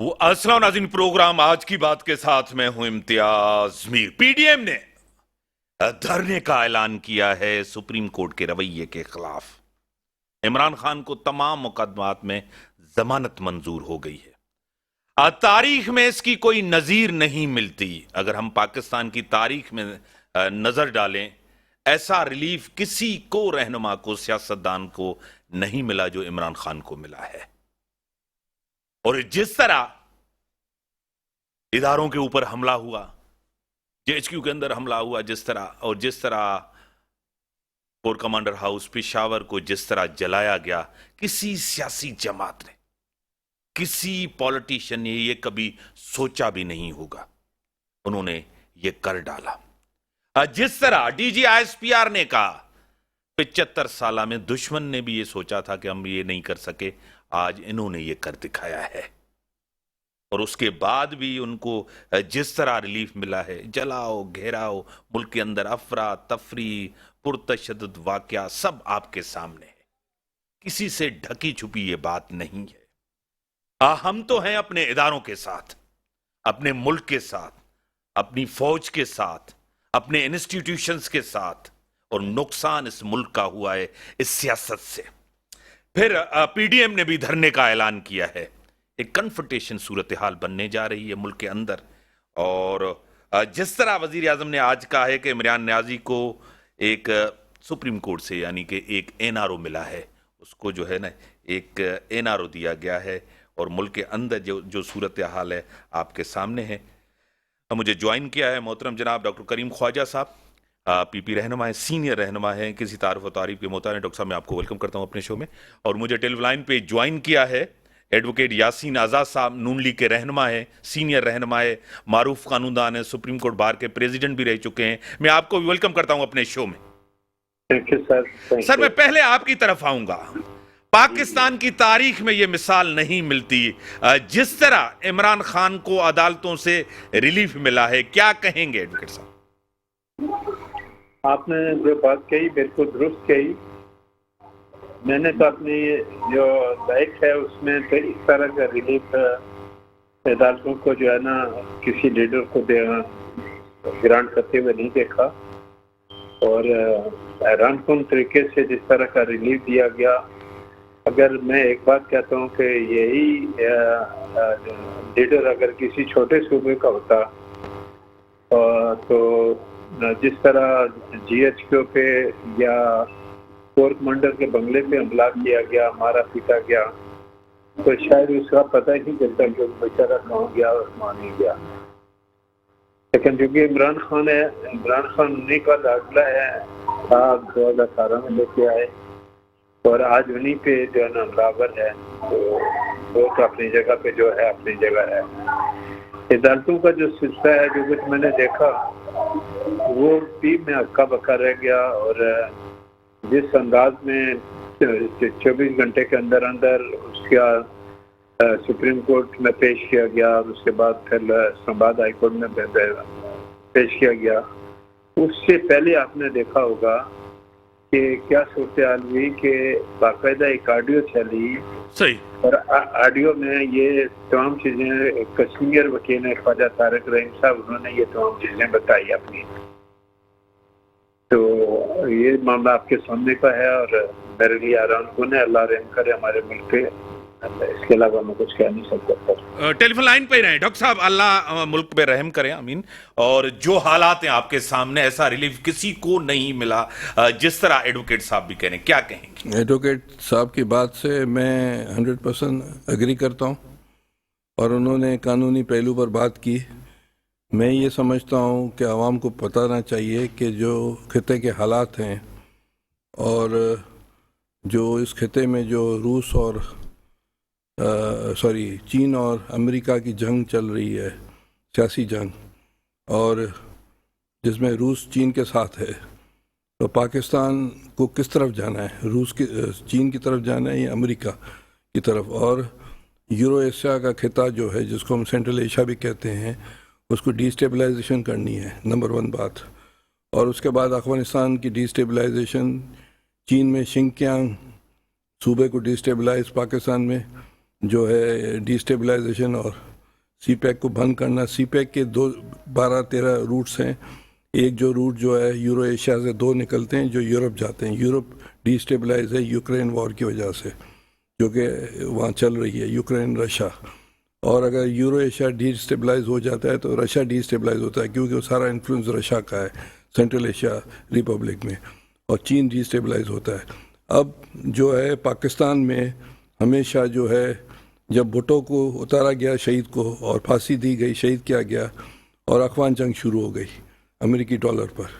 وہ السلام ناظرین، پروگرام آج کی بات کے ساتھ میں ہوں امتیاز میر۔ پی ڈی ایم نے دھرنے کا اعلان کیا ہے سپریم کورٹ کے رویے کے خلاف۔ عمران خان کو تمام مقدمات میں ضمانت منظور ہو گئی ہے۔ تاریخ میں اس کی کوئی نظیر نہیں ملتی۔ اگر ہم پاکستان کی تاریخ میں نظر ڈالیں، ایسا ریلیف کسی کو رہنما کو، سیاستدان کو نہیں ملا جو عمران خان کو ملا ہے۔ اور جس طرح اداروں کے اوپر حملہ ہوا، جے ایچ کیو کے اندر حملہ ہوا، جس طرح کور کمانڈر ہاؤس پشاور کو جس طرح جلایا گیا، کسی سیاسی جماعت نے، کسی پولیٹیشین نے یہ کبھی سوچا بھی نہیں ہوگا۔ انہوں نے یہ کر ڈالا۔ جس طرح D G I S P R نے کہا 75 سالہ میں دشمن نے بھی یہ سوچا تھا کہ ہم یہ نہیں کر سکے، آج انہوں نے یہ کر دکھایا ہے۔ اور اس کے بعد بھی ان کو جس طرح ریلیف ملا ہے، جلاؤ، گھیراؤ، ملک کے اندر افراتفری، پرتشدد واقعہ سب آپ کے سامنے ہے۔ کسی سے ڈھکی چھپی یہ بات نہیں ہے۔ ہم تو ہیں اپنے اداروں کے ساتھ، اپنے ملک کے ساتھ، اپنی فوج کے ساتھ، اپنے انسٹیٹیوشنز کے ساتھ، اور نقصان اس ملک کا ہوا ہے اس سیاست سے۔ پھر پی ڈی ایم نے بھی دھرنے کا اعلان کیا ہے۔ ایک کنفرنٹیشن صورتحال بننے جا رہی ہے ملک کے اندر، اور جس طرح وزیر اعظم نے آج کہا ہے کہ عمران نیازی کو ایک سپریم کورٹ سے یعنی کہ ایک این آر او ملا ہے، اس کو جو ہے نا ایک این آر او دیا گیا ہے، اور ملک کے اندر جو صورتحال ہے آپ کے سامنے ہے۔ مجھے جوائن کیا ہے محترم جناب ڈاکٹر کریم خواجہ صاحب، پی پی رہنما ہے، سینئر رہنما ہے، کسی تعارف و تعریف کے محتاج ہیں۔ ڈاکٹر صاحب میں آپ کو ویلکم کرتا ہوں اپنے شو میں۔ اور مجھے ٹیلی لائن پہ جوائن کیا ہے ایڈوکیٹ یاسین آزاد صاحب، نون لیگ کے رہنما ہے، سینئر رہنما ہے، معروف قانون دان ہے، سپریم کورٹ بار کے پریزیڈنٹ بھی رہ چکے ہیں۔ میں آپ کو بھی ویلکم کرتا ہوں اپنے شو میں۔ Thank you sir. سر میں پہلے آپ کی طرف آؤں گا۔ پاکستان کی تاریخ میں یہ مثال نہیں ملتی جس طرح عمران خان کو عدالتوں سے ریلیف ملا ہے، کیا کہیں گے ایڈوکیٹ صاحب؟ آپ نے جو بات کہی بالکل درست کہی۔ میں نے تو اپنی جو لائف ہے اس میں تو اس طرح کا ریلیف عدالتوں کو جو ہے نا کسی لیڈر کو گرانٹ کرتے ہوئے نہیں دیکھا، اور حیران کن طریقے سے جس طرح کا ریلیف دیا گیا۔ اگر میں ایک بات کہتا ہوں کہ یہی لیڈر اگر کسی چھوٹے صوبے کا ہوتا تو جس طرح جی ایچ کیو پہ یا کور کمانڈر کے بنگلے پہ حملہ کیا گیا، مارا پیٹا گیا، تو شاید اس کا پتہ ہی نہیں چلتا کہ بیچارہ کہاں گیا اور کہاں نہیں گیا۔ لیکن چونکہ عمران خان ہے، عمران خان انہیں کا داخلہ ہے، آپ 2018 میں لے کے آئے، اور آج انہیں پہ جو ہے نا برابر ہے، تو وہ تو اپنی جگہ پہ جو ہے اپنی جگہ ہے۔ عدالتوں کا جو سلسلہ ہے، جو کچھ میں نے دیکھا وہ بھی میں ہکا بکا رہ گیا، اور جس انداز میں 24 گھنٹے کے اندر اندر اس کا سپریم کورٹ میں پیش کیا گیا، اور اس کے بعد پھر اسلام آباد ہائی کورٹ میں پیش کیا گیا، اس سے پہلے آپ نے دیکھا ہوگا کہ کیا صورتحال ہوئی کہ باقاعدہ ایک آڈیو چلی، صحیح، اور آڈیو میں یہ تمام چیزیں کشمیر وکیل ہیں خواجہ طارق رحیم صاحب، انہوں نے یہ تمام چیزیں بتائی اپنی۔ تو یہ معاملہ آپ کے سامنے کا ہے، اور میرے لیے حیران کن ہے۔ اللہ رحم کرے ہمارے ملک پہ، اس کے علاوہ میں کچھ کہہ نہیں سکتا۔ ٹیلی فون لائن پہ ہی رہیں ڈاکٹر صاحب، اللہ ملک پہ رحم کریں، آمین۔ اور جو حالات ہیں آپ کے سامنے، ایسا ریلیف کسی کو نہیں ملا جس طرح ایڈوکیٹ صاحب بھی کہہ رہے ہیں، کیا کہیں گے؟ ایڈوکیٹ صاحب کی بات سے میں 100% اگری کرتا ہوں، اور انہوں نے قانونی پہلو پر بات کی۔ میں یہ سمجھتا ہوں کہ عوام کو بتانا چاہیے کہ جو خطے کے حالات ہیں، اور جو اس خطے میں جو روس اور چین اور امریکہ کی جنگ چل رہی ہے، سیاسی جنگ، اور جس میں روس چین کے ساتھ ہے، تو پاکستان کو کس طرف جانا ہے؟ چین کی طرف جانا ہے یا امریکہ کی طرف؟ اور یورو ایشیا کا خطہ جو ہے، جس کو ہم سینٹرل ایشیا بھی کہتے ہیں، اس کو ڈی اسٹیبلائزیشن کرنی ہے، نمبر 1 بات۔ اور اس کے بعد افغانستان کی ڈی اسٹیبلائزیشن، چین میں شنکیانگ صوبے کو ڈی اسٹیبلائز، پاکستان میں جو ہے ڈی اسٹیبلائزیشن، اور سی پیک کو بند کرنا. سی پیک کے 12-13 روٹس ہیں. ایک جو روٹ جو ہے یورو ایشیا سے 2 نکلتے ہیں جو یورپ جاتے ہیں. یورپ ڈی اسٹیبلائز ہے یوکرین وار کی وجہ سے جو کہ وہاں چل رہی ہے، یوکرین رشیا. اور اگر یورو ایشیا ڈی اسٹیبلائز ہو جاتا ہے تو رشیا ڈی اسٹیبلائز ہوتا ہے، کیونکہ وہ سارا انفلوئنس رشیا کا ہے سینٹرل ایشیا ریپبلک میں. اور چین ڈی اسٹیبلائز ہوتا ہے. اب جو ہے پاکستان میں ہمیشہ جو ہے جب بھٹو کو اتارا گیا شہید کو اور پھانسی دی گئی، شہید کیا گیا، اور افغان جنگ شروع ہو گئی امریکی ڈالر پر،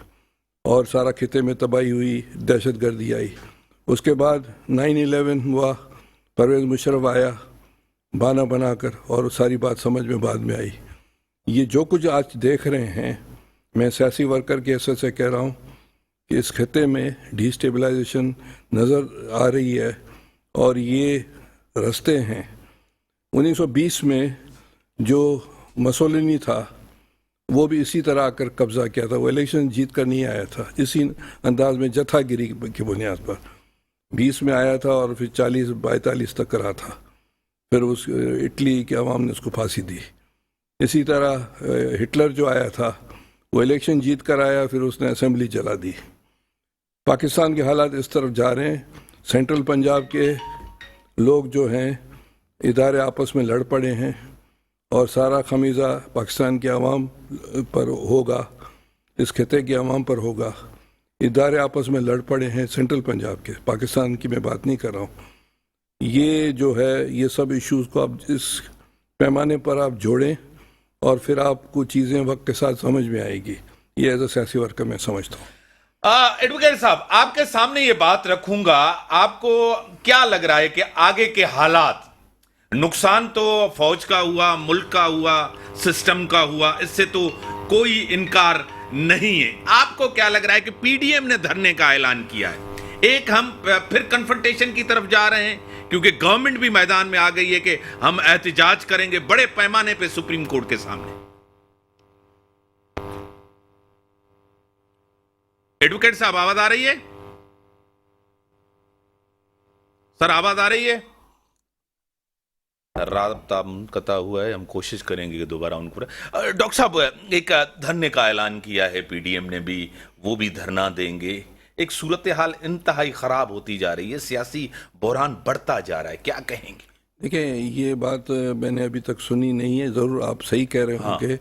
اور سارا خطے میں تباہی ہوئی، دہشت گردی آئی. اس کے بعد 9/11 ہوا، پرویز مشرف آیا بہانہ بنا کر، اور ساری بات سمجھ میں بعد میں آئی. یہ جو کچھ آج دیکھ رہے ہیں، میں سیاسی ورکر کے حیثیت سے کہہ رہا ہوں کہ اس خطے میں ڈی اسٹیبلائزیشن نظر آ رہی ہے، اور یہ رستے ہیں. 1920 میں جو مسولینی تھا وہ بھی اسی طرح آ کر قبضہ کیا تھا. وہ الیکشن جیت کر نہیں آیا تھا، اسی انداز میں جتھا گیری کی بنیاد پر 20 میں آیا تھا، اور پھر 40-42 تک رہا تھا. پھر اس اٹلی کے عوام نے اس کو پھانسی دی. اسی طرح ہٹلر جو آیا تھا وہ الیکشن جیت کر آیا، پھر اس نے اسمبلی جلا دی. پاکستان کے حالات اس طرف جا رہے ہیں. سینٹرل پنجاب کے لوگ جو ہیں ادارے آپس میں لڑ پڑے ہیں، اور سارا خمیزہ پاکستان کے عوام پر ہوگا، اس خطے کے عوام پر ہوگا. ادارے آپس میں لڑ پڑے ہیں سینٹرل پنجاب کے، پاکستان کی میں بات نہیں کر رہا ہوں. یہ جو ہے یہ سب ایشوز کو آپ اس پیمانے پر آپ جوڑیں، اور پھر آپ کو چیزیں وقت کے ساتھ سمجھ میں آئے گی. یہ ایز اے سیاسی ورکر میں سمجھتا ہوں. ایڈوکیٹ صاحب، آپ کے سامنے یہ بات رکھوں گا، آپ کو کیا لگ رہا ہے کہ آگے کے حالات، نقصان تو فوج کا ہوا، ملک کا ہوا، سسٹم کا ہوا، اس سے تو کوئی انکار نہیں ہے. آپ کو کیا لگ رہا ہے کہ پی ڈی ایم نے دھرنے کا اعلان کیا ہے، ایک ہم پھر کنفرنٹیشن کی طرف جا رہے ہیں، کیونکہ گورنمنٹ بھی میدان میں آ گئی ہے کہ ہم احتجاج کریں گے بڑے پیمانے پہ سپریم کورٹ کے سامنے. ایڈوکیٹ صاحب آواز آ رہی ہے؟ سر آواز آ رہی ہے؟ رابطہ منقطع ہوا ہے، ہم کوشش کریں گے کہ دوبارہ ان کو. ڈاکٹر صاحب، ایک دھرنے کا اعلان کیا ہے پی ڈی ایم نے بھی، وہ بھی دھرنا دیں گے. ایک صورتحال انتہائی خراب ہوتی جا رہی ہے، سیاسی بحران بڑھتا جا رہا ہے، کیا کہیں گے؟ دیکھیں، یہ بات میں نے ابھی تک سنی نہیں ہے، ضرور آپ صحیح کہہ رہے ہوں گے.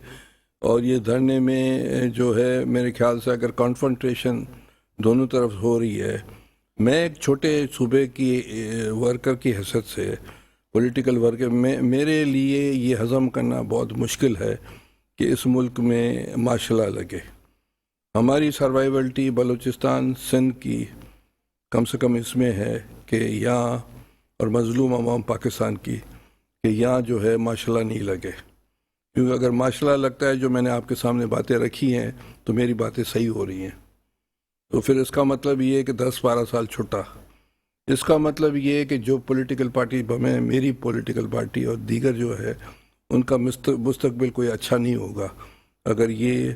اور یہ دھرنے میں جو ہے میرے خیال سے اگر کانفرنٹریشن دونوں طرف ہو رہی ہے، میں ایک چھوٹے صوبے کی ورکر کی حیثیت سے، پولیٹیکل ورکر، میرے لیے یہ ہضم کرنا بہت مشکل ہے کہ اس ملک میں مارشل لا لگے. ہماری سروائیولٹی بلوچستان سندھ کی کم سے کم اس میں ہے کہ یہاں، اور مظلوم عوام پاکستان کی، کہ یہاں جو ہے مارشل لا نہیں لگے. کیونکہ اگر مارشل لا لگتا ہے، جو میں نے آپ کے سامنے باتیں رکھی ہیں، تو میری باتیں صحیح ہو رہی ہیں. تو پھر اس کا مطلب یہ ہے کہ 10-12 سال چھٹا. اس کا مطلب یہ ہے کہ جو پولیٹیکل پارٹی، میری پولیٹیکل پارٹی اور دیگر جو ہے، ان کا مستقبل کوئی اچھا نہیں ہوگا اگر یہ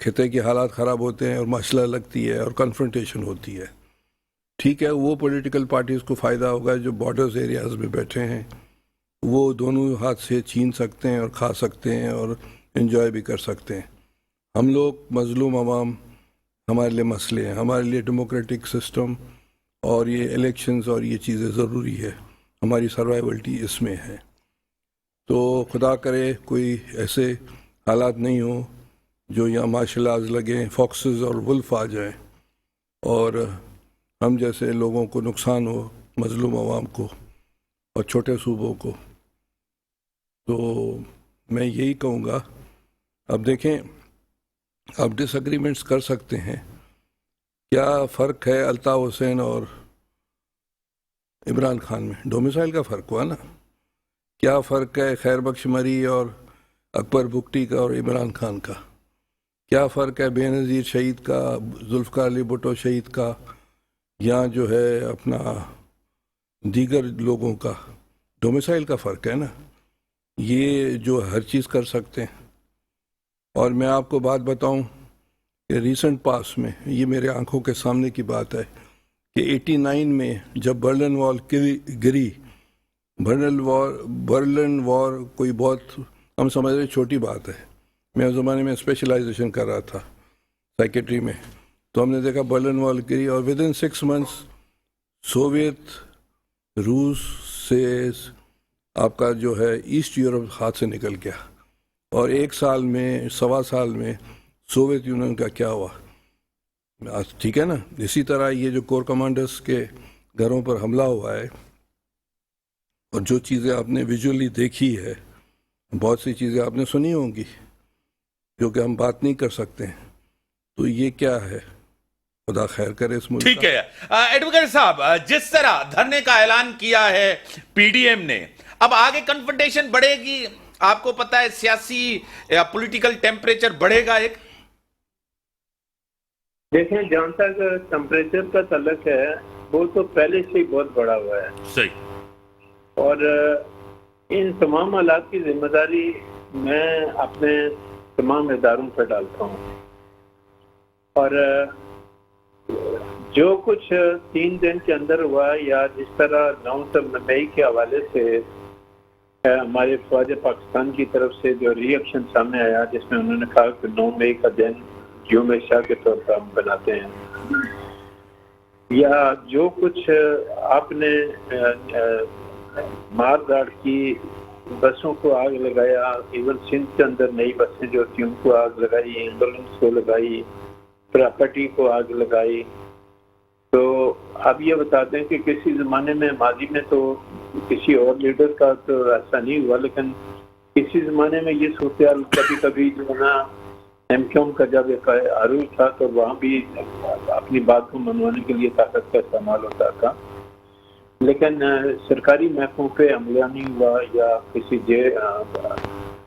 خطے کے حالات خراب ہوتے ہیں اور مارشل لا لگتی ہے اور کنفرنٹیشن ہوتی ہے. ٹھیک ہے، وہ پولیٹیکل پارٹیز کو فائدہ ہوگا جو بارڈرز ایریاز میں بیٹھے ہیں، وہ دونوں ہاتھ سے چھین سکتے ہیں اور کھا سکتے ہیں اور انجوائے بھی کر سکتے ہیں. ہم لوگ مظلوم عوام، ہمارے لیے مسئلے ہیں، ہمارے لیے ڈیموکریٹک سسٹم اور یہ الیکشنز اور یہ چیزیں ضروری ہے. ہماری سروائیولٹی اس میں ہے. تو خدا کرے کوئی ایسے حالات نہیں ہوں جو یہاں مارشل لاز لگیں، فاکسز اور ولف آ جائیں، اور ہم جیسے لوگوں کو نقصان ہو، مظلوم عوام کو اور چھوٹے صوبوں کو. تو میں یہی کہوں گا. اب دیکھیں، آپ ڈس ایگریمنٹس کر سکتے ہیں. کیا فرق ہے الطاف حسین اور عمران خان میں؟ ڈومیسائل کا فرق ہوا نا. کیا فرق ہے خیر بخش مری اور اکبر بگٹی کا اور عمران خان کا؟ کیا فرق ہے بے نظیر شہید کا، ذوالفقار علی بھٹو شہید کا، یا جو ہے اپنا دیگر لوگوں کا؟ ڈومیسائل کا فرق ہے نا. یہ جو ہر چیز کر سکتے ہیں. اور میں آپ کو بات بتاؤں کہ ریسنٹ پاس میں، یہ میرے آنکھوں کے سامنے کی بات ہے، کہ 89 میں جب برلن وال گری، برلن وار کوئی بہت ہم سمجھ رہے چھوٹی بات ہے. میں اس زمانے میں اسپیشلائزیشن کر رہا تھا سائکیٹری میں, تو ہم نے دیکھا برلن وال گری اور ود ان 6 months سوویت روس سے آپ کا جو ہے ایسٹ یورپ ہاتھ سے نکل گیا, اور 1 سال میں 1.25 سال میں سوویت یونین کا کیا ہوا. ٹھیک ہے نا. اسی طرح یہ جو کور کمانڈرز کے گھروں پر حملہ ہوا ہے اور جو چیزیں آپ نے ویژولی دیکھی ہے, بہت سی چیزیں آپ نے سنی ہوں گی جو کہ ہم بات نہیں کر سکتے ہیں, تو یہ کیا ہے؟ خدا خیر کرے اس ملک. ٹھیک ہے ایڈوکیٹ صاحب, جس طرح دھرنے کا اعلان کیا ہے پی ڈی ایم نے, اب آگے کنفرنٹیشن بڑھے گی, آپ کو پتا ہے سیاسی یا پولیٹیکل ٹیمپریچر بڑھے گا ایک. دیکھیں جہاں تک ٹیمپریچر کا تعلق ہے وہ تو پہلے سے ہی بہت بڑا ہوا ہے. صحیح. اور ان تمام حالات کی ذمہ داری میں اپنے تمام اداروں پر ڈالتا ہوں, اور جو کچھ 3 دن کے اندر ہوا, یا جس طرح 9 مئی کے حوالے سے ہمارے فوج پاکستان کی طرف سے جو ری ایکشن سامنے آیا, جس میں انہوں نے کہا کہ 9 مئی کا دن یوم شاہ کے طور پر ہم بناتے ہیں, یا جو کچھ آپ نے مار داڑ کی, بسوں کو آگ لگایا, ایون سندھ کے اندر نئی بسیں جو تھیں ان کو آگ لگائی, ایمبولینس کو لگائی, پراپرٹی کو آگ لگائی. تو آپ یہ بتاتے ہیں کہ کسی زمانے میں ماضی میں تو کسی اور لیڈر کا تو ایسا نہیں ہوا, لیکن کسی زمانے میں یہ صورتحال کبھی کبھی جو ہے نا ایم کیو ایم کا جب ایک عروج تھا تو وہاں بھی اپنی بات کو منوانے کے لیے طاقت کا استعمال ہوتا تھا, لیکن سرکاری محکموں پہ حملہ نہیں ہوا, یا کسی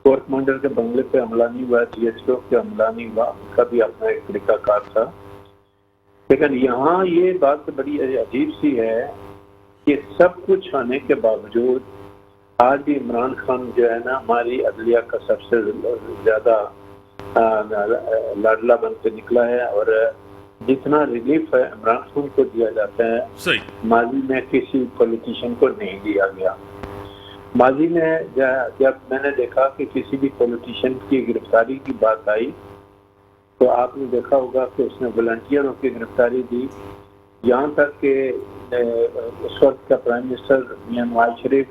کور کمانڈر کے بنگلے پہ حملہ نہیں ہوا, جی ایچ او پہ حملہ نہیں ہوا, ان کا بھی اپنا ایک طریقہ کار تھا. لیکن یہاں یہ بات بڑی عجیب سی ہے کہ سب کچھ ہونے کے باوجود آج بھی عمران خان جو ہے نا ہماری عدلیہ کا سب سے زیادہ لاڈلا بن کے نکلا ہے, اور جتنا ریلیف ہے عمران خان کو دیا جاتا ہے ماضی میں کسی پولیٹیشین کو نہیں دیا گیا. ماضی میں جب میں نے دیکھا کہ کسی بھی پولیٹیشین کی گرفتاری کی بات آئی تو آپ نے دیکھا ہوگا کہ اس نے والنٹیئروں کی گرفتاری دی, یہاں تک کہ اس وقت کا پرائم منسٹر میاں نواز شریف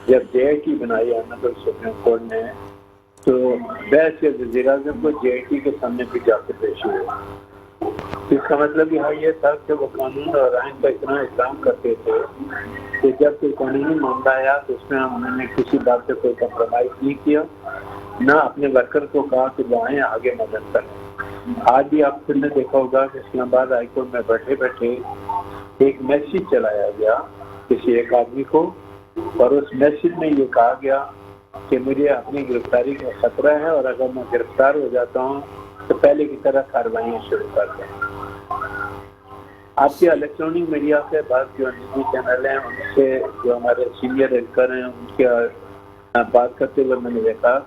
جب جے آئی ٹی بنائی آنریبل سپریم کورٹ نے, تو بحث کے وزیر اعظم کو جے آئی ٹی کے سامنے بھی جا کے پیش ہوئے. اس کا مطلب یہ تھا کہ وہ قانون اور آئین کا اتنا احترام کرتے تھے کہ جب کوئی قانونی معاملہ آیا تو اس میں انہوں نے کسی بات سے کوئی کمپرومائز نہیں کیا, نہ اپنے ورکر کو کہا کہ وہ آئیں آگے مدد کریں. آج بھی آپ نے دیکھا ہوگا کہ اسلام آباد ہائی کورٹ میں بیٹھے بیٹھے ایک میسیج چلایا گیا کسی ایک آدمی کو, اور اس میسیج میں یہ کہا گیا کہ مجھے اپنی گرفتاری کا خطرہ ہے, اور اگر میں گرفتار ہو جاتا ہوں تو پہلے کی طرح کاروائیاں شروع کر دیں. آپ کے الیکٹرانک میڈیا کے بعض جو نجی چینل ہیں ان سے جو ہمارے سینئر اینکر ہیں ان کے بات کرتے ہوئے میں نے دیکھا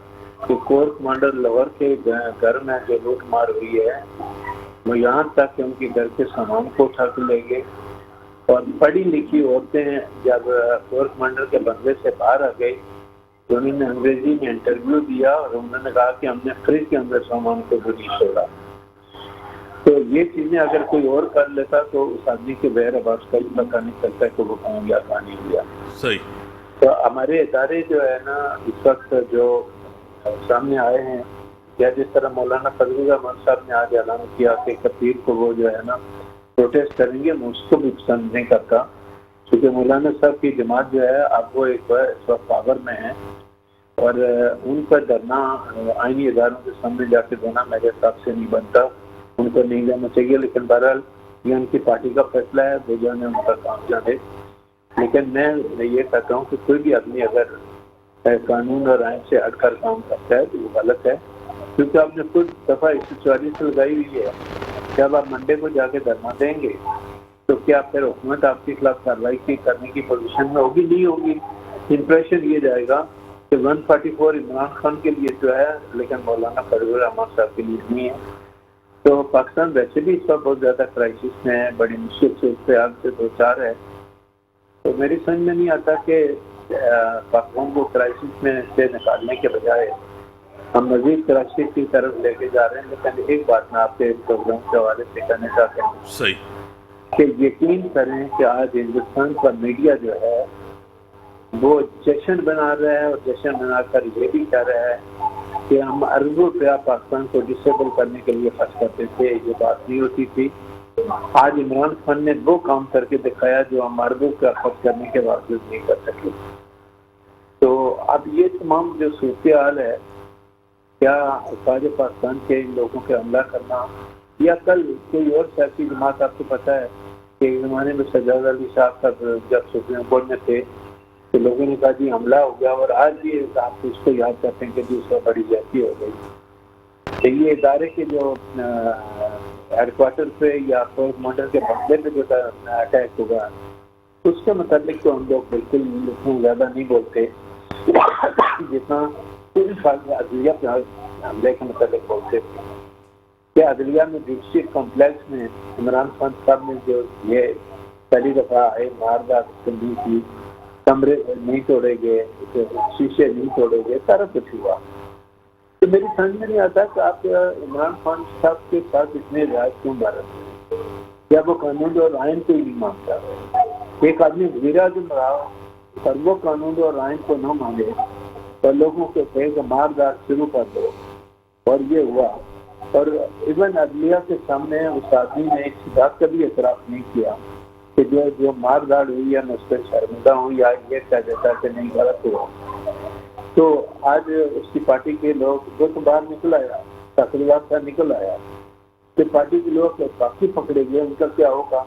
کہ کور کمانڈر لاہور کے گھر میں جو لوٹ مار ہوئی ہے وہ یہاں تک کہ ان کے گھر کے سامان کو اٹھا کے لے گئے, اور پڑھی لکھی عورتیں جب کور کمانڈر کے بنگلے سے باہر آ گئی تو انہوں نے انگریزی میں انٹرویو دیا اور انہوں نے کہا کہ ہم نے فریج کے اندر سامان کو بھی نہیں چھوڑا. تو یہ چیزیں اگر کوئی اور کر لیتا تو اس آدمی کے بہر آواز کا بھی پتہ نہیں چلتا کہ وہ کہاں گیا کہاں نہیں گیا. صحیح. تو ہمارے ادارے جو ہے نا اس وقت جو سامنے آئے ہیں, یا جس طرح مولانا فضل الرحمان صاحب نے آج اعلان کیا کہ 31 کو وہ جو ہے نا پروٹیسٹ کریں گے, میں اس کو بھی پسند نہیں کرتا, کیونکہ مولانا صاحب کی جماعت جو ہے اب وہ ایک اس وقت پاور میں ہے, اور ان پر ڈرنا آئینی اداروں کے سامنے جا کے دینا میرے حساب سے نہیں بنتا, ان کو نہیں لینا چاہیے. لیکن بہرحال یہ ان کی پارٹی کا فیصلہ ہے, وہ جو ہے ان کا کام جانے. لیکن میں یہ کہتا ہوں کہ کوئی بھی آدمی اگر قانون اور آئین سے ہٹ کر کام کرتا ہے تو وہ غلط ہے, کیونکہ آپ نے خود دفعہ 144 لگائی ہوئی ہے. جب آپ منڈے کو جا کے دھرنا دیں گے تو کیا پھر حکومت آپ کے خلاف کارروائی کرنے کی پوزیشن میں ہوگی؟ نہیں ہوگی. امپریشن یہ جائے گا کہ 144 عمران خان کے لیے جو ہے لیکن مولانا فضل الرحمان صاحب کے لیے نہیں ہے. تو پاکستان ویسے بھی اس وقت بہت زیادہ کرائسس میں ہے, بڑی مشکل سے اس پہ آگ سے دو چار ہے. تو میری سمجھ میں نہیں آتا کہ پاکستان کو کرائسس میں سے نکالنے کے بجائے ہم مزید کرائسس کی طرف لے کے جا رہے ہیں. لیکن ایک بات میں آپ کے پروگرام کے حوالے سے کہنا چاہتا ہوں صحیح کہ یقین کریں کہ آج ہندوستان کا میڈیا جو ہے وہ جشن بنا رہا ہے, اور جشن بنا کر یہ بھی کہہ رہا ہے کہ ہم اربوں روپیہ پاکستان کو ڈسیبل کرنے کے لیے خرچ کرتے تھے. یہ بات نہیں ہوتی تھی. آج عمران خان نے وہ کام کر کے دکھایا جو ہم اربوں کا خرچ کرنے کے باوجود نہیں کر سکے. تو اب یہ تمام جو صورتحال ہے, کیا افواج پاکستان کے ان لوگوں کے حملہ کرنا, یا کل کوئی اور سیاسی جماعت, آپ کو پتہ ہے کہ ایک زمانے میں سجاد علی صاحب کا جب سپریم کورٹ میں تھے تو لوگوں نے کہا جی حملہ ہو گیا, اور آج بھی آپ اس کو یاد کرتے ہیں کہ جی اس کا بڑی زیادتی ہو گئی. کہ یہ ادارے کے جو ہیڈ کوارٹر پہ یا فورس مارٹر کے بنگلے پہ جو اٹیک ہوگا اس کے متعلق تو ہم لوگ بالکل اتنا زیادہ نہیں بولتے جتنا عدلیہ پہ حملے کے متعلق بولتے تھے. کہ عدلیہ میں جوڈیشل کمپلیکس میں عمران خان صاحب نے جو یہ پہلی دفعہ واردات کرنی کی, کمرے نہیں توڑے گئے, شیشے نہیں توڑے گئے, سارا کچھ ہوا. تو میری سمجھ میں نہیں آتا کہ آپ عمران خان صاحب کے ساتھ اتنے رعایت کیوں بھارت ہیں, کیا وہ قانون اور آئین کو ہی نہیں مانتا. ایک آدمی وزیر اعظم رہا اور وہ قانون اور آئین کو نہ مانے اور لوگوں کو کہے کہ ماردار شروع کر دو, اور یہ ہوا. اور ایون عدلیہ کے سامنے اس آدمی نے ایک بات کا بھی اعتراف نہیں کیا کہ جو ماردار ہوئی ہے میں اس پہ شرمندہ ہوں, یا یہ کہہ دیتا کہ نہیں غلط ہوا. تو آج اس کی پارٹی کے لوگ وہ تو باہر نکل آیا, تقریبات کا نکل آیا, کہ پارٹی کے لوگ باقی پکڑے گئے, ان کا کیا ہوگا.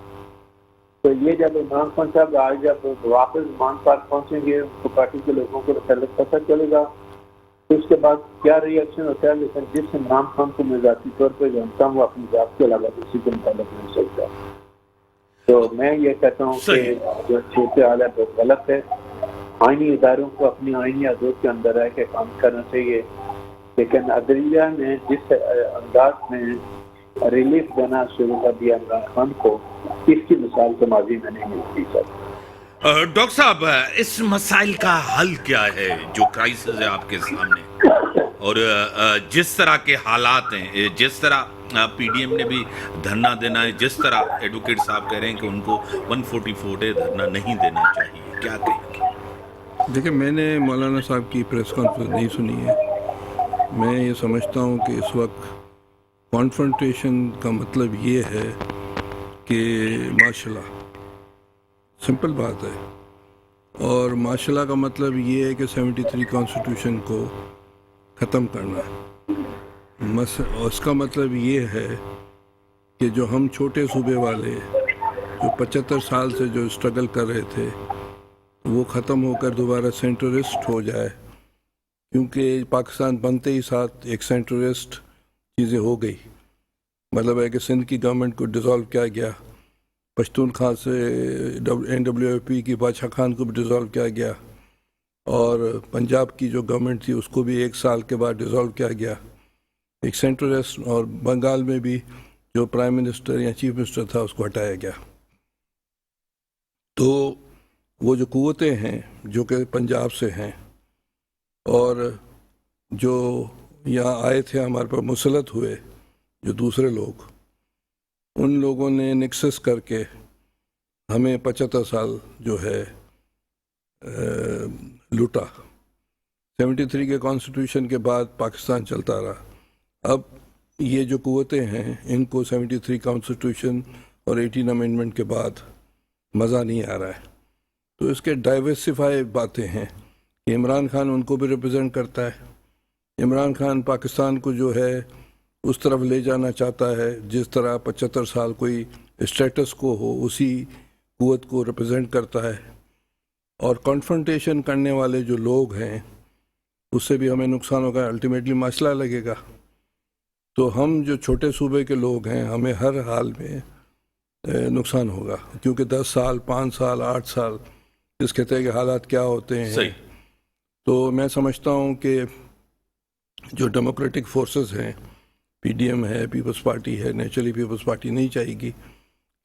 تو یہ جب عمران خان صاحب آج جب واپس مان پارک پہنچیں گے تو پارٹی کے لوگوں کو پتہ چلے گا تو اس کے بعد کیا ری ایکشن ہوتا ہے. لیکن جس عمران خان کو میں ذاتی طور پہ جانتا ہوں وہ اپنی ذات کے علاوہ کسی کے متعلق نہیں سوچتا. تو میں یہ کہتا ہوں کہ جو صورتحال ہے بہت غلط ہے. آئینی اداروں کو اپنی آئینی حدود کے اندر رہ کے کام کرنا چاہیے. لیکن عدلیہ نے جس انداز میں ریلیف دینا شروع کر دیا عمران خان کو, اس کی مثال تو ماضی میں نہیں ملتی. ڈاکٹر صاحب, اس مسائل کا حل کیا ہے جو کرائسس ہے آپ کے سامنے, اور جس طرح کے حالات ہیں, جس طرح پی ڈی ایم نے بھی دھرنا دینا ہے, جس طرح ایڈوکیٹ صاحب کہہ رہے ہیں کہ ان کو 144 ڈے دھرنا نہیں دینا چاہیے, کیا کہیں گے؟ دیکھیں, میں نے مولانا صاحب کی پریس کانفرنس نہیں سنی ہے. میں یہ سمجھتا ہوں کہ اس وقت کانفرنٹیشن کا مطلب یہ ہے کہ معاشلہ, سمپل بات ہے. اور معاشلہ کا مطلب یہ ہے کہ 73 کانسٹیٹیوشن کو ختم کرنا ہے. اس کا مطلب یہ ہے کہ جو ہم چھوٹے صوبے والے جو 75 سال سے جو اسٹرگل کر رہے تھے وہ ختم ہو کر دوبارہ سینٹرسٹ ہو جائے. کیونکہ پاکستان بنتے ہی ساتھ ایک سینٹرسٹ چیزیں ہو گئی. مطلب ہے کہ سندھ کی گورنمنٹ کو ڈیزالو کیا گیا, پشتونخوا سے NWFP کی بادشاہ خان کو بھی ڈیزالو کیا گیا, اور پنجاب کی جو گورنمنٹ تھی اس کو بھی 1 سال کے بعد ڈیزالو کیا گیا, ایک سینٹرسٹ. اور بنگال میں بھی جو پرائم منسٹر یا چیف منسٹر تھا اس کو ہٹایا گیا. تو وہ جو قوتیں ہیں جو کہ پنجاب سے ہیں اور جو یہاں آئے تھے ہمارے پر مسلط ہوئے جو دوسرے لوگ, ان لوگوں نے نکسس کر کے ہمیں 75 سال جو ہے لوٹا. 73 کے کانسٹیٹیوشن کے بعد پاکستان چلتا رہا. اب یہ جو قوتیں ہیں ان کو 73 کانسٹیٹیوشن اور 18 امینڈمنٹ کے بعد مزہ نہیں آ رہا ہے. تو اس کے ڈائیورسفائی باتیں ہیں کہ عمران خان ان کو بھی ریپرزینٹ کرتا ہے. عمران خان پاکستان کو جو ہے اس طرف لے جانا چاہتا ہے جس طرح 75 سال کوئی اسٹیٹس کو ہو, اسی قوت کو ریپرزینٹ کرتا ہے. اور کانفرنٹیشن کرنے والے جو لوگ ہیں اس سے بھی ہمیں نقصان ہوگا, الٹیمیٹلی مسئلہ لگے گا. تو ہم جو چھوٹے صوبے کے لوگ ہیں ہمیں ہر حال میں نقصان ہوگا, کیونکہ 10 سال 5 سال 8 سال اس خطے کے حالات کیا ہوتے ہیں. صحیح. تو میں سمجھتا ہوں کہ جو ڈیموکریٹک فورسز ہیں, پی ڈی ایم ہے, پیپلز پارٹی ہے, نیچرلی پیپلز پارٹی نہیں چاہے گی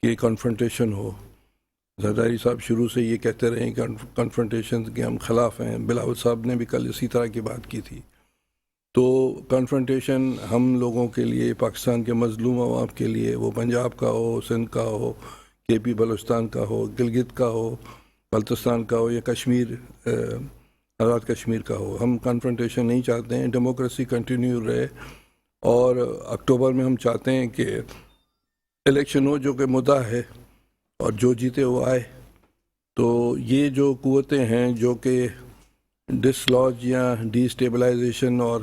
کہ کنفرنٹیشن ہو. زرداری صاحب شروع سے یہ کہتے رہے ہیں کنفرنٹیشن کے ہم خلاف ہیں. بلاول صاحب نے بھی کل اسی طرح کی بات کی تھی. تو کنفرنٹیشن ہم لوگوں کے لیے، پاکستان کے مظلوم عوام کے لیے، وہ پنجاب کا ہو، سندھ کا ہو، کے پی بلوچستان کا ہو، گلگت کا ہو، بلتستان کا ہو، یا کشمیر، آزاد کشمیر کا ہو، ہم کنفرنٹیشن نہیں چاہتے ہیں. ڈیموکریسی کنٹینیو رہے. اور اکتوبر میں ہم چاہتے ہیں کہ الیکشن ہو جو کہ مدعا ہے، اور جو جیتے وہ آئے. تو یہ جو قوتیں ہیں جو کہ ڈسلاج یا ڈی اسٹیبلائزیشن اور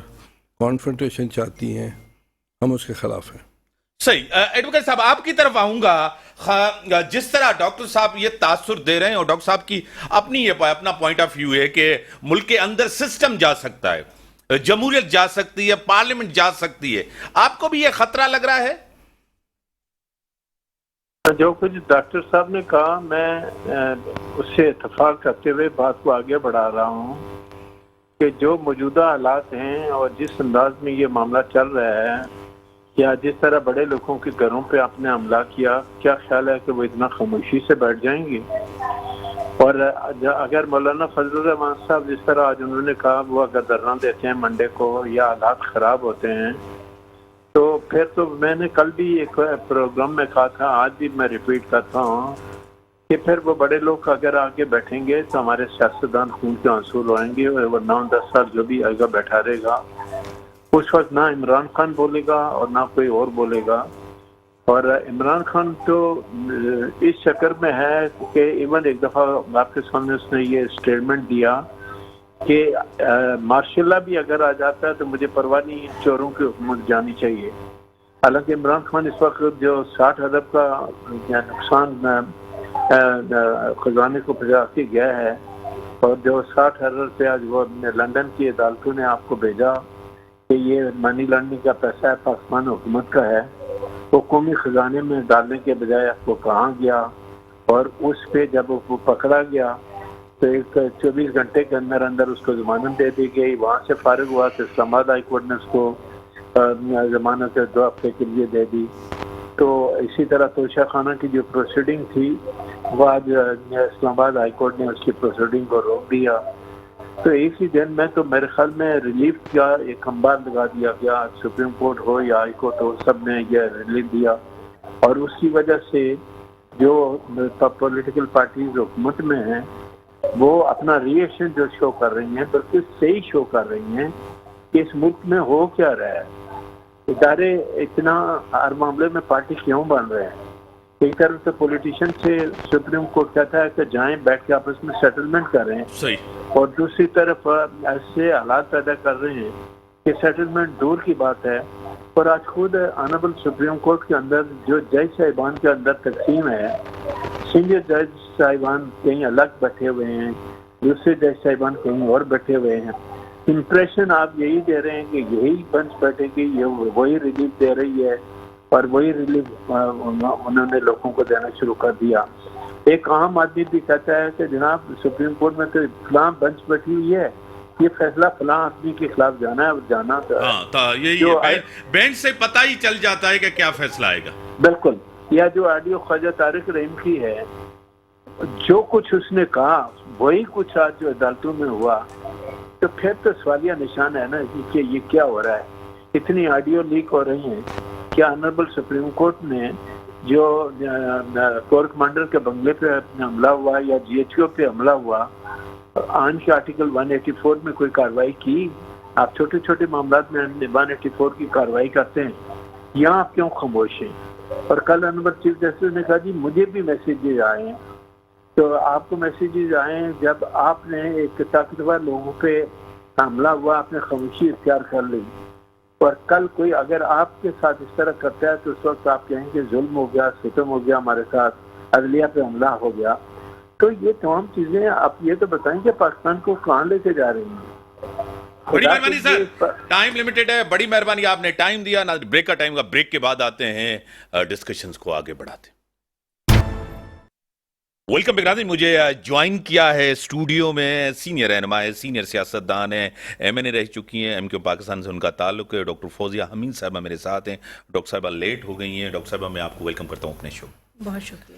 کانفرنٹیشن چاہتی ہیں، ہم اس کے خلاف ہیں. صحیح. ایڈوکیٹ صاحب آپ کی طرف آؤں گا. جس طرح ڈاکٹر صاحب یہ تاثر دے رہے ہیں، اور ڈاکٹر صاحب کی اپنا پوائنٹ آف ویو ہے کہ ملک کے اندر سسٹم جا سکتا ہے، جمہوریت جا سکتی ہے، پارلیمنٹ جا سکتی ہے، آپ کو بھی یہ خطرہ لگ رہا ہے؟ جو کچھ ڈاکٹر صاحب نے کہا، میں اس سے اتفاق کرتے ہوئے بات کو آگے بڑھا رہا ہوں کہ جو موجودہ حالات ہیں اور جس انداز میں یہ معاملہ چل رہا ہے، یا جس طرح بڑے لوگوں کے گھروں پہ آپ نے حملہ کیا، کیا خیال ہے کہ وہ اتنا خاموشی سے بیٹھ جائیں گے؟ اور اگر مولانا فضل الرحمان صاحب جس طرح آج انہوں نے کہا وہ اگر دھرنا دیتے ہیں منڈے کو یا حالات خراب ہوتے ہیں، تو پھر تو میں نے کل بھی ایک پروگرام میں کہا تھا، آج بھی میں ریپیٹ کرتا ہوں کہ پھر وہ بڑے لوگ اگر آگے بیٹھیں گے تو ہمارے سیاستدان خون کے آنسو روئیں گے، اور 9-10 سال جو بھی آگے بیٹھا رہے گا اس وقت نہ عمران خان بولے گا اور نہ کوئی اور بولے گا. اور عمران خان تو اس چکر میں ہے کہ ایون ایک دفعہ آپ کے سامنے اس نے یہ اسٹیٹمنٹ دیا کہ ماشاء اللہ بھی اگر آ جاتا ہے تو مجھے پرواہ نہیں، چوروں کی حکومت جانی چاہیے. حالانکہ عمران خان اس وقت جو 60 ارب کا نقصان خزانے کو پہنچا کے گیا ہے، اور جو 60 ارب روپے آج وہ لندن کی عدالتوں نے آپ کو بھیجا کہ یہ منی لانڈرنگ کا پیسہ ہے، پاکستان حکومت کا ہے، وہ قومی خزانے میں ڈالنے کے بجائے وہ کہاں گیا. اور اس پہ جب وہ پکڑا گیا تو ایک 24 گھنٹے کے اندر اندر اس کو ضمانت دے دی گئی. وہاں سے فارغ ہوا تو اسلام آباد ہائی کورٹ نے اس کو ضمانت 2 ہفتے کے لیے دے دی. تو اسی طرح توشہ خانہ کی جو پروسیڈنگ تھی وہ آج اسلام آباد ہائی کورٹ نے اس کی پروسیڈنگ کو روک دیا. تو ایک ہی دن میں تو میرے خیال میں ریلیف کا ایک انبار لگا دیا گیا، سپریم کورٹ ہو یا ہائی کورٹ ہو، سب نے یہ ریلیف دیا. اور اس کی وجہ سے جو پولیٹیکل پارٹیز حکومت میں ہیں وہ اپنا ری ایکشن جو شو کر رہی ہیں، بلکہ صحیح شو کر رہی ہیں کہ اس ملک میں ہو کیا رہا ہے. ادارے اتنا ہر معاملے میں پارٹی کیوں بن رہے ہیں؟ ایک طرف سے پولیٹیشین سے سپریم کورٹ کہتا ہے کہ جائیں بیٹھ کے آپس میں سیٹلمنٹ کریں، اور دوسری طرف ایسے حالات پیدا کر رہے ہیں کہ سیٹلمنٹ دور کی بات ہے. اور آج خود آنریبل سپریم کورٹ کے اندر جو جج صاحبان کے اندر تقسیم ہے، سینئر جج صاحبان کہیں الگ بیٹھے ہوئے ہیں، دوسرے جج صاحبان کہیں اور بیٹھے ہوئے ہیں. امپریشن آپ یہی دے رہے ہیں کہ یہی بنچ بیٹھے گی، یہ وہی ریلیف دے رہی ہے، اور وہی ریلیف انہوں نے لوگوں کو دینا شروع کر دیا. ایک عام آدمی بھی کہتا ہے کہ جناب سپریم کورٹ میں تو فلاں بنچ بیٹھی ہوئی ہے، یہ فیصلہ فلاں آدمی کے خلاف جانا ہے، اور جانا بینچ سے پتہ ہی چل جاتا ہے کہ کیا فیصلہ آئے گا. بالکل. یا جو آڈیو خواجہ طارق رحیم کی ہے، جو کچھ اس نے کہا وہی کچھ آج جو عدالتوں میں ہوا، تو پھر تو سوالیہ نشان ہے نا کہ یہ کیا ہو رہا ہے. اتنی آڈیو لیک ہو رہی ہیں کہ آنریبل سپریم کورٹ نے جو کور کمانڈر کے بنگلے پہ حملہ ہوا یا جی ایچ او پہ حملہ ہوا، آئین کے آرٹیکل 184 میں کوئی کارروائی کی؟ آپ چھوٹے چھوٹے معاملات میں 184 کی کارروائی کرتے ہیں، یہاں آپ کیوں خاموش ہیں؟ اور کل انور چیف جسٹس نے کہا جی مجھے بھی میسیجز آئے ہیں. تو آپ کو میسیجز آئے ہیں جب آپ نے ایک طاقتور لوگوں پہ حملہ ہوا، آپ نے خاموشی اختیار کر لی. اور کل کوئی اگر آپ کے ساتھ اس طرح کرتا ہے تو اس وقت آپ کہیں کہ ظلم ہو گیا، ستم ہو گیا ہمارے ساتھ، عدلیہ پہ حملہ ہو گیا. تو یہ تمام چیزیں آپ یہ تو بتائیں کہ پاکستان کو کہاں لے کے جا رہی ہیں. بڑی مہربانی سر، ٹائم لمیٹڈ ہے، بڑی مہربانی آپ نے ٹائم دیا نا. بریک کا ٹائم کا، بریک کے بعد آتے ہیں ڈسکشنز کو آگے بڑھاتے ہیں. ویلکم بیک ناظرین. مجھے جوائن کیا ہے اسٹوڈیو میں سینئر رہنما ہے، سینئر سیاستدان ہیں، ایم این اے رہ چکی ہیں، ایم کیو پاکستان سے ان کا تعلق ہے. ڈاکٹر فوزیہ حمید صاحبہ میرے ساتھ ہیں. ڈاکٹر صاحبہ لیٹ ہو گئی ہیں. ڈاکٹر صاحبہ میں آپ کو ویلکم کرتا ہوں اپنے شو. بہت شکریہ.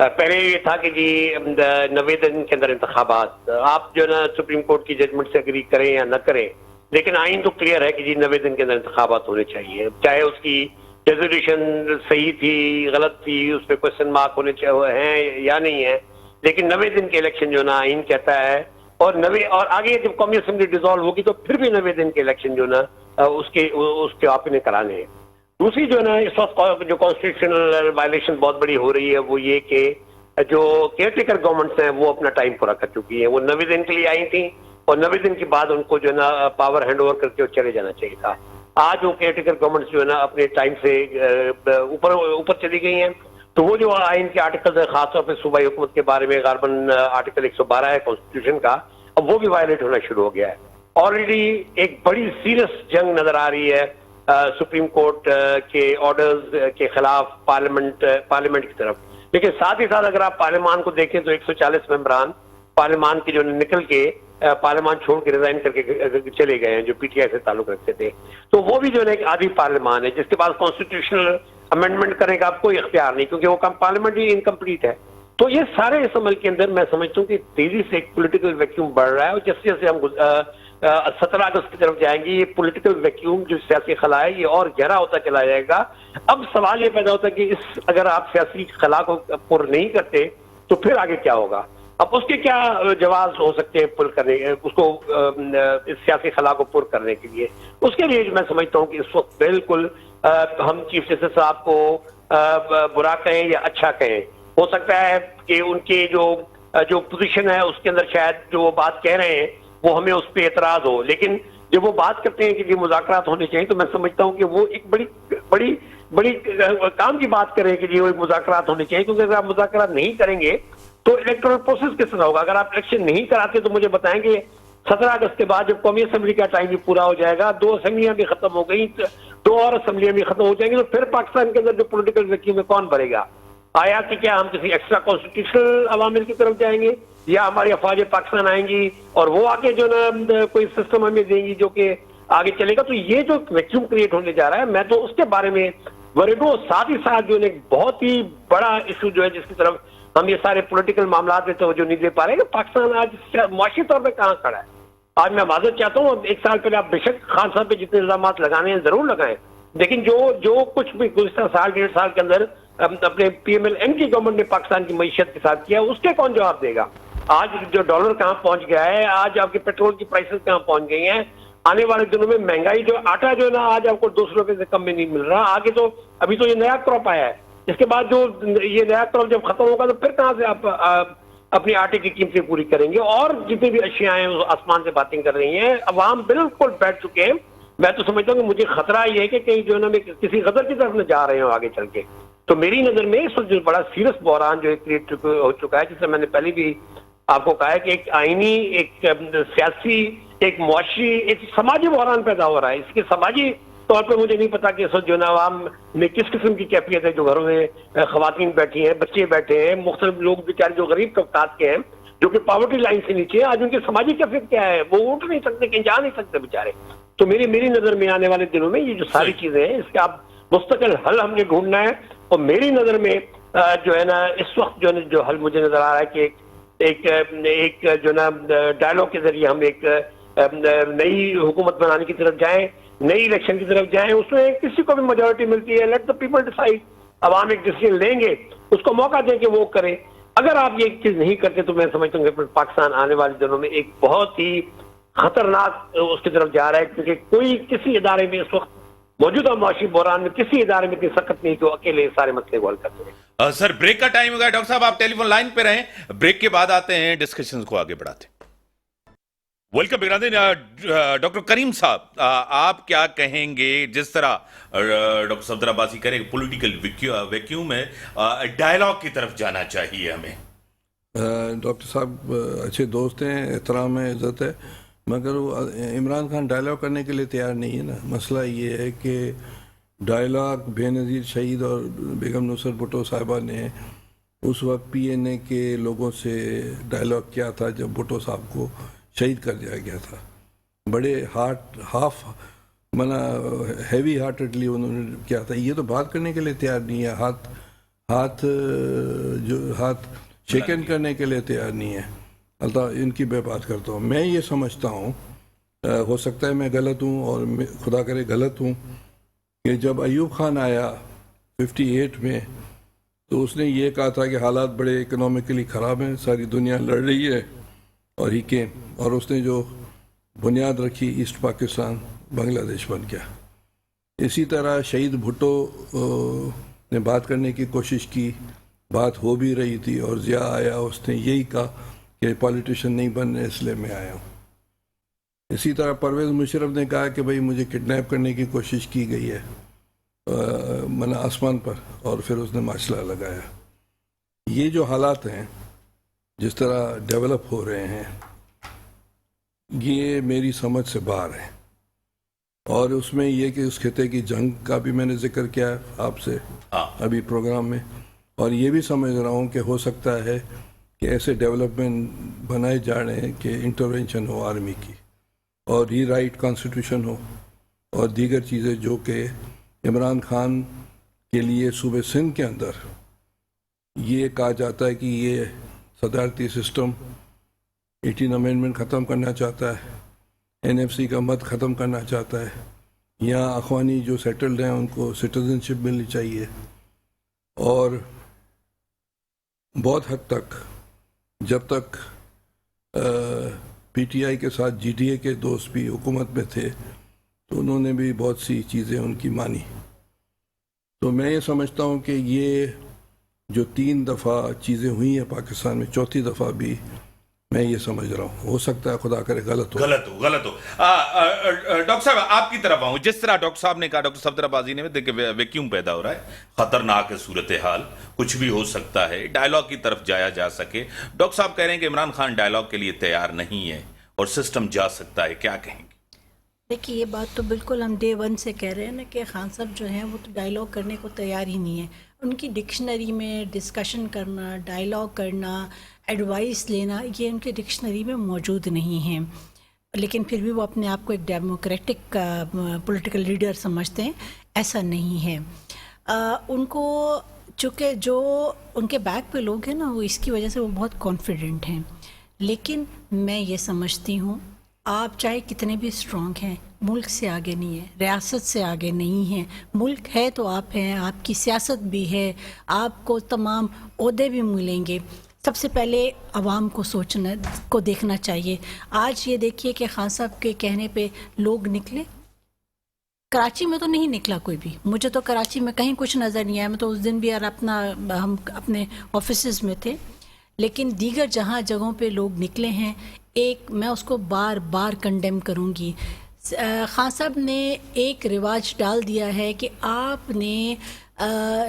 پہلے یہ تھا کہ جی 90 دن کے اندر انتخابات، آپ جو ہے نا سپریم کورٹ کی ججمنٹ سے اگری کریں یا نہ کریں، لیکن آئین تو کلیئر ہے کہ جی 90 دن کے اندر انتخابات ہونے چاہیے، چاہے اس کی ریزولوشن صحیح تھی غلط تھی، اس پہ کوشچن مارک ہونے ہیں یا نہیں ہے، لیکن 90 دن کے الیکشن جو ہے نا آئین کہتا ہے، اور آگے جب قومی اسمبلی ڈیزالو ہوگی تو پھر بھی 90 دن کے الیکشن جو ہے نا اس کے آپ نے کرانے ہیں۔ دوسری جو ہے نا اس وقت جو کانسٹیٹیوشنل وائلیشن بہت بڑی ہو رہی ہے وہ یہ کہ جو کیئر ٹیکر گورنمنٹس ہیں وہ اپنا ٹائم پورا کر چکی ہیں، وہ 90 دن کے لیے آئی تھیں اور 90 دن کے بعد ان کو جو ہے نا پاور ہینڈ اوور کر کے چلے جانا چاہیے تھا۔ آج وہ کیئر ٹیکر گورنمنٹس جو ہے نا اپنے ٹائم سے اوپر چلی گئی ہیں، تو وہ جو آئین کے آرٹیکلز ہیں خاص طور پہ صوبائی حکومت کے بارے میں غالباً آرٹیکل 112 ہے کانسٹیٹیوشن کا، اب وہ بھی وائلیٹ ہونا شروع ہو گیا ہے۔ آلریڈی ایک بڑی سیریس جنگ نظر آ رہی ہے سپریم کورٹ کے آرڈرز کے خلاف پارلیمنٹ کی طرف، لیکن ساتھ ہی ساتھ اگر آپ پارلیمان کو دیکھیں تو 140 ممبران پارلیمان کے جو نکل کے پارلیمان چھوڑ کے ریزائن کر کے چلے گئے ہیں جو پی ٹی آئی سے تعلق رکھتے تھے، تو وہ بھی جو ہے ایک آدھی پارلیمان ہے جس کے پاس کانسٹیٹیوشنل امینڈمنٹ کرنے کا اب کوئی اختیار نہیں، کیونکہ وہ پارلیمنٹ ہی انکمپلیٹ ہے۔ تو یہ سارے اس عمل کے اندر میں سمجھتا ہوں کہ تیزی سے ایک پولیٹیکل ویکیوم بڑھ رہا ہے، اور جیسے جیسے ہم 17 اگست کی طرف جائیں گے یہ پولیٹیکل ویکیوم جو سیاسی خلا ہے یہ اور گہرا ہوتا چلا جائے گا۔ اب سوال یہ پیدا ہوتا ہے کہ اگر آپ سیاسی خلا کو پر نہیں کرتے تو پھر آگے کیا ہوگا؟ اب اس کے کیا جواز ہو سکتے ہیں پر کرنے اس کو اس سیاسی خلا کو پر کرنے کے لیے؟ اس کے لیے میں سمجھتا ہوں کہ اس وقت بالکل ہم چیف جسٹس صاحب کو برا کہیں یا اچھا کہیں، ہو سکتا ہے کہ ان کے جو پوزیشن ہے اس کے اندر شاید جو وہ بات کہہ رہے ہیں وہ ہمیں اس پہ اعتراض ہو، لیکن جب وہ بات کرتے ہیں کہ یہ مذاکرات ہونے چاہیے تو میں سمجھتا ہوں کہ وہ ایک بڑی کام کی بات کریں کہ یہ مذاکرات ہونے چاہیے، کیونکہ اگر آپ مذاکرات نہیں کریں گے تو الیکٹورل پروسیس کس طرح ہوگا؟ اگر آپ الیکشن نہیں کراتے تو مجھے بتائیں کہ 17 اگست کے بعد جب قومی اسمبلی کا ٹائم بھی پورا ہو جائے گا، 2 اسمبلیاں بھی ختم ہو گئی، 2 اور اسمبلیاں بھی ختم ہو جائیں گی، تو پھر پاکستان کے اندر جو پولیٹیکل ویکیوم ہے کون بھرے گا؟ آیا کہ کیا ہم کسی ایکسٹرا کانسٹیٹیوشنل عوامل کی طرف جائیں گے، یا ہماری افواج پاکستان آئیں گی اور وہ آگے جو نا کوئی سسٹم ہمیں دیں گی جو کہ آگے چلے گا؟ تو یہ جو ویکیوم کریٹ ہونے جا رہا ہے میں تو اس کے بارے میں ورڈ ہوں۔ ساتھ ہی ساتھ جو ایک بہت ہی بڑا ایشو جو ہے جس کی طرف ہم یہ سارے پولیٹیکل معاملات میں توجہ نہیں دے پا رہے کہ پاکستان آج معاشی طور پہ کہاں کھڑا ہے۔ آج میں معذرت چاہتا ہوں، 1 سال پہلے آپ بے شک خان صاحب پہ جتنے الزامات لگانے ہیں ضرور لگائیں، لیکن جو کچھ بھی گزشتہ سال 1.5 سال کے اندر اپنے پی ایم ایل این کی گورنمنٹ نے پاکستان کی معیشت کے ساتھ کیا اس کے کون جواب دے گا؟ آج جو ڈالر کہاں پہنچ گیا ہے، آج آپ کے پیٹرول کی پرائسز کہاں پہنچ گئی ہیں، آنے والے دنوں میں مہنگائی جو آٹا جو ہے نا آج آپ کو 200 روپے سے کم میں نہیں مل رہا، آگے تو ابھی تو یہ نیا کراپ آیا ہے، اس کے بعد جو یہ نیا کراپ جب ختم ہوگا تو پھر کہاں سے آپ اپنی آٹے کی قیمتیں پوری کریں گے؟ اور جتنی بھی اشیاء ہیں آسمان سے باتیں کر رہی ہیں، عوام بالکل بیٹھ چکے ہیں۔ میں تو سمجھتا ہوں کہ مجھے خطرہ یہ ہے کہ کہیں جو ہے نا میں کسی غدر کی طرف نہ جا رہے ہوں آگے چل کے۔ تو میری نظر میں اس وقت جو بڑا سیریس بحران جو کریٹ ہو چکا ہے، جس سے میں نے پہلے بھی آپ کو کہا ہے کہ ایک آئینی، ایک سیاسی، ایک معاشی، ایک سماجی بحران پیدا ہو رہا ہے۔ اس کے سماجی طور پہ مجھے نہیں پتا کہ اس وقت جو ہے نا عوام میں کس قسم کی کیفیت ہے، جو گھروں میں خواتین بیٹھی ہیں، بچے بیٹھے ہیں، مختلف لوگ بیچارے جو غریب طبقات کے ہیں جو کہ پاورٹی لائن سے نیچے ہیں، آج ان کی سماجی کیفیت کیا ہے؟ وہ اٹھ نہیں سکتے، کہیں جا نہیں سکتے بیچارے۔ تو میری نظر میں آنے والے دنوں میں یہ جو ساری چیزیں ہیں اس کا مستقل حل ہم نے ڈھونڈنا ہے، اور میری نظر میں جو ہے نا اس وقت جو ہے جو حل مجھے نظر آ رہا ہے کہ ایک جو ہے نا ڈائلاگ کے ذریعے ہم ایک نئی حکومت بنانے کی طرف جائیں، نئی الیکشن کی طرف جائیں، اس میں کسی کو بھی میجورٹی ملتی ہے، لیٹ دا پیپل ڈیسائیڈ، عوام ایک ڈیسیژن لیں گے، اس کو موقع دیں کہ وہ کرے۔ اگر آپ یہ چیز نہیں کرتے تو میں سمجھتا ہوں کہ پاکستان آنے والے دنوں میں ایک بہت ہی خطرناک اس کی طرف جا رہا ہے، کیونکہ کوئی کسی ادارے میں اس وقت موجودہ معاشی بحران میں کسی ادارے میں اتنی سخت نہیں کہ وہ اکیلے سارے مسئلے کو حل کر سکے۔ سر بریک کا ٹائم ہو گیا، ڈاکٹر صاحب آپ ٹیلی فون لائن پہ رہیں، بریک کے بعد آتے ہیں ڈسکشن کو آگے بڑھاتے ہیں۔ ویلکم بگرادین۔ ڈاکٹر کریم صاحب آپ کیا کہیں گے جس طرح ڈاکٹر صفدر عباسی کہہ رہے ہیں پولیٹیکل ویکیوم میں ڈائلاگ کی طرف جانا چاہیے ہمیں؟ ڈاکٹر صاحب اچھے دوست ہیں، احترام ہے، عزت ہے، مگر وہ عمران خان ڈائلاگ کرنے کے لیے تیار نہیں ہے نا۔ مسئلہ یہ ہے کہ ڈائلاگ بے نظیر شہید اور بیگم نصرت بھٹو صاحبہ نے اس وقت پی این اے کے لوگوں سے ڈائلاگ کیا تھا جب بھٹو صاحب کو شہید کر دیا گیا تھا۔ بڑے ہیوی ہارٹڈلی انہوں نے کیا تھا۔ یہ تو بات کرنے کے لیے تیار نہیں ہے، ہاتھ شیکن کرنے کے لیے تیار نہیں ہے. اللہ ان کی میں بات کرتا ہوں. میں یہ سمجھتا ہوں، ہو سکتا ہے میں غلط ہوں اور خدا کرے غلط ہوں، کہ جب ایوب خان آیا 58 میں تو اس نے یہ کہا تھا کہ حالات بڑے اکنامکلی خراب ہیں، ساری دنیا لڑ رہی ہے، اور ہی کے اور اس نے جو بنیاد رکھی ایسٹ پاکستان بنگلہ دیش بن گیا. اسی طرح شہید بھٹو نے بات کرنے کی کوشش کی، بات ہو بھی رہی تھی، اور ضیاء آیا، اس نے یہی کہا کہ پولیٹیشین نہیں بننے اس لیے میں آیا ہوں. اسی طرح پرویز مشرف نے کہا کہ بھئی مجھے کڈنیپ کرنے کی کوشش کی گئی ہے آسمان پر، اور پھر اس نے ماشلہ لگایا. یہ جو حالات ہیں جس طرح ڈیولپ ہو رہے ہیں یہ میری سمجھ سے باہر ہے. اور اس میں یہ کہ اس خطے کی جنگ کا بھی میں نے ذکر کیا آپ سے ابھی پروگرام میں، اور یہ بھی سمجھ رہا ہوں کہ ہو سکتا ہے کہ ایسے ڈیولپمنٹ بنائے جا رہے ہیں کہ انٹرونشن ہو آرمی کی، اور ری رائٹ کانسٹیٹیوشن ہو، اور دیگر چیزیں جو کہ عمران خان کے لیے صوبے سندھ کے اندر یہ کہا جاتا ہے کہ یہ صدارتی سسٹم 18 امینڈمنٹ ختم کرنا چاہتا ہے، NFC کا مت ختم کرنا چاہتا ہے، یہاں اخوانی جو سیٹلڈ ہیں ان کو سٹیزن شپ ملنی چاہیے. اور بہت حد تک جب تک PTI کے ساتھ GDA کے دوست بھی حکومت میں تھے تو انہوں نے بھی بہت سی چیزیں ان کی مانی. تو میں یہ سمجھتا ہوں کہ یہ جو 3 دفعہ چیزیں ہوئی ہیں پاکستان میں، چوتھی دفعہ بھی میں یہ سمجھ رہا ہوں، ہو سکتا ہے خدا کرے غلط ہو. ڈاکٹر صاحب آپ کی طرف آؤں. جس طرح ڈاکٹر صاحب نے کہا، ڈاکٹر صفدر عباسی نے، دیکھیں ویکیوم پیدا ہو رہا ہے، خطرناک ہے صورتحال، کچھ بھی ہو سکتا ہے، ڈائیلاگ کی طرف جایا جا سکے. ڈاکٹر صاحب کہہ رہے ہیں کہ عمران خان ڈائیلاگ کے لیے تیار نہیں ہے اور سسٹم جا سکتا ہے، کیا کہیں گے؟ دیکھیے یہ بات تو بالکل ہم ڈے 1 سے کہہ رہے ہیں نا کہ خان صاحب جو ہیں وہ تو ڈائیلاگ کرنے کو تیار ہی نہیں ہے. ان کی ڈکشنری میں ڈسکشن کرنا، ڈائیلاگ کرنا، ایڈوائس لینا، یہ ان کی ڈکشنری میں موجود نہیں ہیں. لیکن پھر بھی وہ اپنے آپ کو ایک ڈیموکریٹک پولیٹیکل لیڈر سمجھتے ہیں، ایسا نہیں ہے. ان کو چونکہ جو ان کے بیک پہ لوگ ہیں نا، وہ اس کی وجہ سے وہ بہت کانفیڈنٹ ہیں. لیکن میں یہ سمجھتی ہوں آپ چاہے کتنے بھی اسٹرانگ ہیں، ملک سے آگے نہیں ہے، ریاست سے آگے نہیں ہیں. ملک ہے تو آپ ہیں، آپ کی سیاست بھی ہے، آپ کو تمام عہدے بھی ملیں گے. سب سے پہلے عوام کو سوچنا کو دیکھنا چاہیے. آج یہ دیکھیے کہ خان صاحب کے کہنے پہ لوگ نکلے. کراچی میں تو نہیں نکلا کوئی بھی، مجھے تو کراچی میں کہیں کچھ نظر نہیں آیا. میں تو اس دن بھی ہم اپنے آفیسز میں تھے. لیکن دیگر جہاں جگہوں پہ لوگ نکلے ہیں، ایک میں اس کو بار بار کنڈیم کروں گی. خان صاحب نے ایک رواج ڈال دیا ہے کہ آپ نے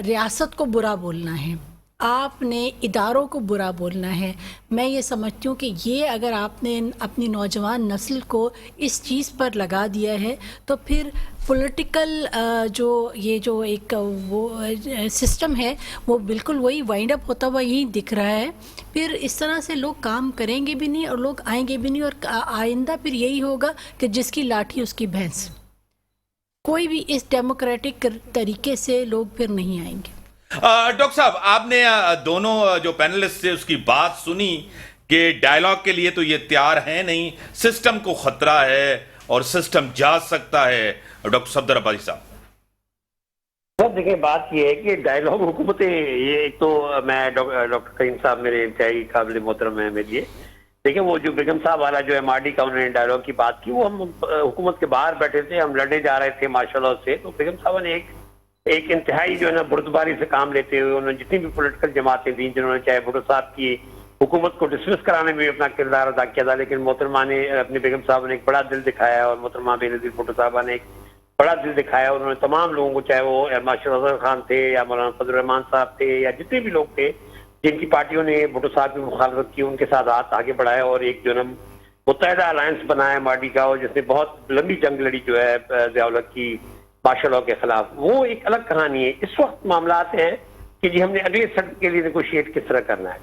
ریاست کو برا بولنا ہے، آپ نے اداروں کو برا بولنا ہے. میں یہ سمجھتی ہوں کہ یہ اگر آپ نے اپنی نوجوان نسل کو اس چیز پر لگا دیا ہے تو پھر پولیٹیکل جو ایک وہ سسٹم ہے وہ بالکل وہی وائنڈ اپ ہوتا ہوا یہی دکھ رہا ہے. پھر اس طرح سے لوگ کام کریں گے بھی نہیں اور لوگ آئیں گے بھی نہیں، اور آئندہ پھر یہی ہوگا کہ جس کی لاٹھی اس کی بھینس. کوئی بھی اس ڈیموکریٹک طریقے سے لوگ پھر نہیں آئیں گے. ڈاکٹر صاحب آپ نے دونوں جو پینلسٹ سے اس کی بات سنی کہ ڈائیلاگ کے لیے تو یہ تیار ہیں نہیں، سسٹم کو خطرہ ہے اور سسٹم جا سکتا ہے. ڈاکٹر صفدر عباسی صاحب. سر دیکھیں بات یہ ہے کہ ڈائیلاگ حکومتیں، یہ ایک تو میں ڈاکٹر کریم صاحب میرے انتہائی قابل محترم ہیں میرے لیے. دیکھیں وہ جو بیگم صاحب والا جو MRD کا انہوں نے ڈائیلاگ کی بات کی، وہ ہم حکومت کے باہر بیٹھے تھے، ہم لڑنے جا رہے تھے ماشاء اللہ سے. تو بیگم صاحب نے ایک انتہائی جو ہے نا بردباری سے کام لیتے ہوئے انہوں نے جتنی بھی پولیٹیکل جماعتیں تھیں، جنہوں نے چاہے بھٹو صاحب کی حکومت کو ڈسمس کرانے میں بھی اپنا کردار ادا کیا تھا، لیکن محترمہ نے اپنی بیگم صاحب نے ایک بڑا دل دکھایا، اور محترمہ بے نظیر بھٹو صاحبہ نے ایک بڑا دل دکھایا. انہوں نے تمام لوگوں کو، چاہے وہ ماشاء اللہ خان تھے یا مولانا فضل الرحمان صاحب تھے یا جتنے بھی لوگ تھے جن کی پارٹیوں نے بھٹو صاحب کی مخالفت کی، ان کے ساتھ ہاتھ آگے بڑھایا اور ایک جو ہے متحدہ الائنس بنایا MRD کا، اور جس نے بہت لمبی جنگ لڑی جو ہے ضیاء الحق کی ماشاء اللہ کے خلاف. وہ ایک الگ کہانی ہے. اس وقت معاملات ہیں کہ جی ہم نے اگلے سڑک کے لیے نیگوشیٹ کس طرح کرنا ہے.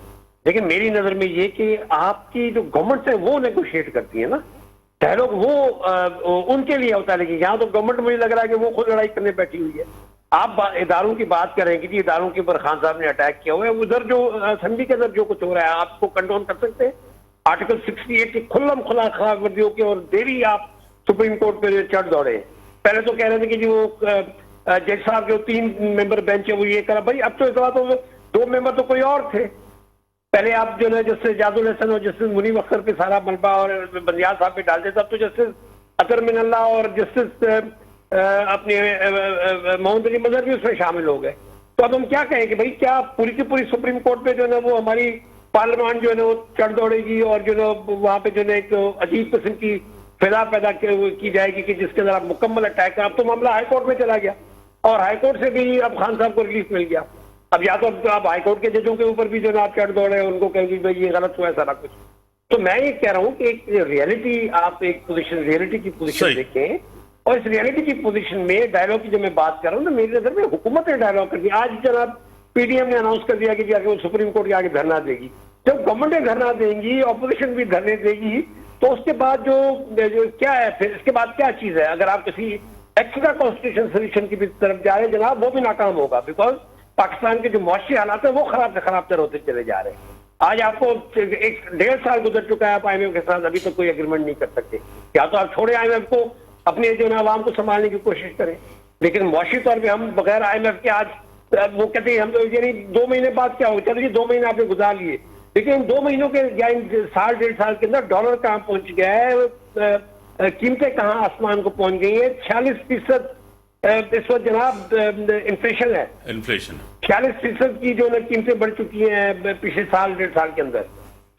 لیکن میری نظر میں یہ کہ آپ کی جو گورنمنٹ ہیں وہ نیگوشیٹ کرتی ہیں نا، ڈائیلاگ وہ ان کے لیے ہوتا ہے. لیکن یہاں تو گورنمنٹ مجھے لگ رہا ہے کہ وہ خود لڑائی کرنے بیٹھی ہوئی ہے. آپ اداروں کی بات کریں کہ جی اداروں کے اوپر خان صاحب نے اٹیک کیا ہوا ہے, ادھر جو اسمبلی کے اندر جو کچھ ہو رہا ہے آپ کو کنڈون کر سکتے ہیں؟ آرٹیکل 68 کی کھلم کھلا خلاف ورزیوں کے اور دیری آپ سپریم کورٹ پہ چڑھ دوڑے. پہلے تو کہہ رہے تھے کہ جی وہ جج صاحب جو 3 ممبر بینچ ہے وہ یہ کرا, بھائی اب تو اس بات 2 ممبر تو کوئی اور تھے. پہلے آپ جو ہے جسٹس جاز الحسن اور جسٹس منیب اختر پہ سارا ملبہ اور بندیال صاحب پہ ڈال دیتے, اب تو جسٹس اطہر من اللہ اور جسٹس اپنے محمد علی مظہر بھی اس میں شامل ہو گئے. تو اب ہم کیا کہیں کہ بھائی کیا پوری کی پوری سپریم کورٹ پہ جو ہے نا وہ ہماری پارلیمان جو ہے نا وہ چڑھ دوڑے گی اور جو ہے نا وہاں پہ جو ہے نا ایک عجیب قسم کی فضا پیدا کی جائے گی کہ جس کے اندر آپ مکمل اٹیک کریں. اب تو معاملہ ہائی کورٹ میں چلا گیا اور ہائی کورٹ سے بھی اب خان صاحب کو ریلیف مل گیا. اب یا تو آپ ہائی کورٹ کے ججوں کے اوپر بھی جو ہے نا آپ چڑھ دوڑے ان کو کہیں گے بھائی یہ غلط ہوا ہے سارا کچھ. تو میں یہ کہہ رہا ہوں کہ ایک ریئلٹی, آپ ایک پوزیشن ریئلٹی کی پوزیشن دیکھیں, اور اس ریئلٹی کی پوزیشن میں ڈائلاگ کی جب میں بات کر رہا ہوں تو میری نظر میں حکومت نے ڈائلاگ کر دیا. آج جناب پی ڈی ایم نے اناؤنس کر دیا کہ جا کے وہ سپریم کورٹ کے آگے دھرنا دے گی. جب گورنمنٹ دھرنا دیں گی, اپوزیشن بھی دھرنے دے گی, تو اس کے بعد جو کیا ہے پھر اس کے بعد کیا چیز ہے؟ اگر آپ کسی ایکسٹرا کانسٹیٹیوشن سولوشن کی طرف جا رہے ہیں جناب, وہ بھی ناکام ہوگا, بیکاز پاکستان کے جو معاشی حالات ہیں وہ خراب سے خراب تر ہوتے چلے جا رہے ہیں. آج آپ کو 1.5 سال گزر چکا ہے, آپ آئی ایم ایف کے ساتھ ابھی تک کوئی اگریمنٹ نہیں کر سکتے. یا تو آپ چھوڑے آئی ایم ایف کو, اپنے جو ہے عوام کو سنبھالنے کی کوشش کریں, لیکن معاشی طور پہ ہم بغیر آئی ایم ایف کے آج وہ کہتے ہیں ہم یعنی 2 مہینے بعد کیا ہو, چلیے 2 مہینے آپ نے گزار لیے, لیکن 2 مہینوں کے یا 1.5 سال کے اندر ڈالر کہاں پہنچ گیا ہے, قیمتیں کہاں آسمان کو پہنچ گئی ہیں. 46% اس وقت جناب انفلیشن ہے, 46% کی جو قیمتیں بڑھ چکی ہیں پچھلے 1.5 سال کے اندر.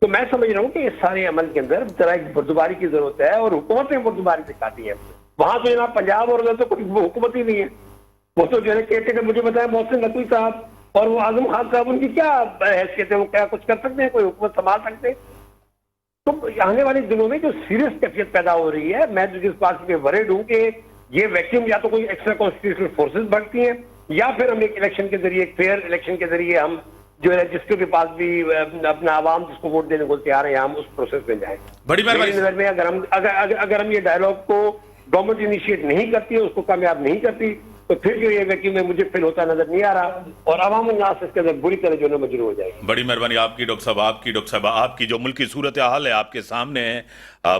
تو میں سمجھ رہا ہوں کہ اس سارے عمل کے اندر ذرا ایک بردباری کی ضرورت ہے, اور حکومت نے بردباری دکھاتی ہے. وہاں تو جناب پنجاب اور ادھر تو کوئی حکومت ہی نہیں ہے, وہ تو جو ہے کہتے ہیں مجھے بتایا محسن نقوی صاحب اور وہ اعظم خان صاحب, ان کی کیا حیثیت ہے, وہ کیا کچھ کر سکتے ہیں, کوئی حکومت سنبھال سکتے ہیں؟ تو آنے والے دنوں میں جو سیریس کیفیت پیدا ہو رہی ہے, میں جس بات پہ ورڈ ہوں کہ یہ ویکیوم یا تو کوئی ایکسٹرا کانسٹیٹیوشنل فورسز بڑھتی ہیں, یا پھر ہم ایک الیکشن کے ذریعے, ایک فیئر الیکشن کے ذریعے ہم جو ہے جس کے پاس بھی اپنا عوام جس کو ووٹ دینے کو تیار ہے ہم اس پروسیس میں جائیں. بڑی میری نظر میں اگر ہم یہ ڈائلاگ کو گورنمنٹ انیشیٹ نہیں کرتی ہے, اس کو کامیاب نہیں کرتی, تو پھر جو یہ ویکیوم میں مجھے فیل ہوتا نظر نہیں آ رہا, اور عوام الناس اس کے اندر بری طرح جو ہے مجروح ہو جائے گی. بڑی مہربانی آپ کی ڈاکٹر صاحب, آپ کی جو ملکی صورتحال ہے آپ کے سامنے ہے.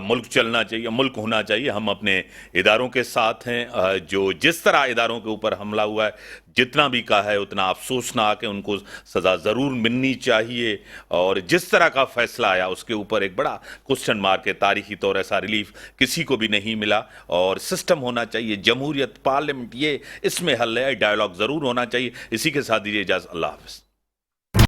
ملک چلنا چاہیے, ملک ہونا چاہیے. ہم اپنے اداروں کے ساتھ ہیں. جو جس طرح اداروں کے اوپر حملہ ہوا ہے, جتنا بھی کہا ہے اتنا افسوسناک ہے, ان کو سزا ضرور ملنی چاہیے. اور جس طرح کا فیصلہ آیا اس کے اوپر ایک بڑا کوسچن مارک ہے. تاریخی طور ایسا ریلیف کسی کو بھی نہیں ملا, اور سسٹم ہونا چاہیے, جمہوریت, پارلیمنٹ, یہ اس میں حل ہے. ڈائلاگ ضرور ہونا چاہیے. اسی کے ساتھ دیجیے اجازت, اللہ حافظ.